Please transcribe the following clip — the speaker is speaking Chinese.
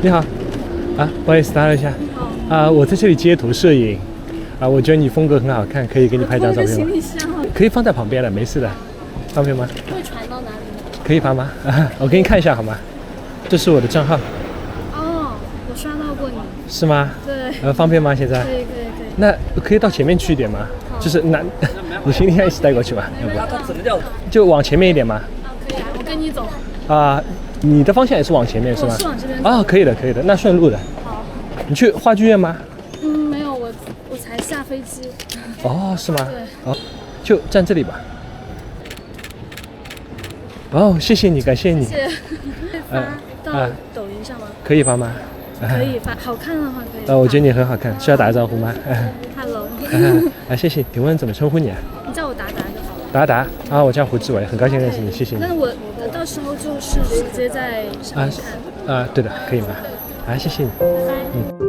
你好，不好意思打扰一下。我在这里街头摄影，我觉得你风格很好看，可以给你拍张照片吗？行李箱可以放在旁边的，没事的，方便吗？会传到哪里呢？可以发吗？我给你看一下好吗？这是我的账号。哦，我刷到过你。是吗？对。方便吗？现在？可以。那可以到前面去一点吗？就是你行李箱一起带过去吧，要不？就往前面一点吗？可以啊，我跟你走。你的方向也是往前面是吗？我是往这边走。可以的，那顺路的。好。你去话剧院吗？没有，我才下飞机。是吗？对。就站这里吧。谢谢你，感谢你。谢谢。发到抖音上吗？可以发吗？可以发，好看的话可以发。我觉得你很好看，需要打个招呼吗？Hello。谢谢。请问怎么称呼你啊？你叫我达达就好了。达达我叫胡志伟，很高兴认识你，谢谢你。那我到时候就是直接在上面看。对的，可以吗？谢谢你。拜拜。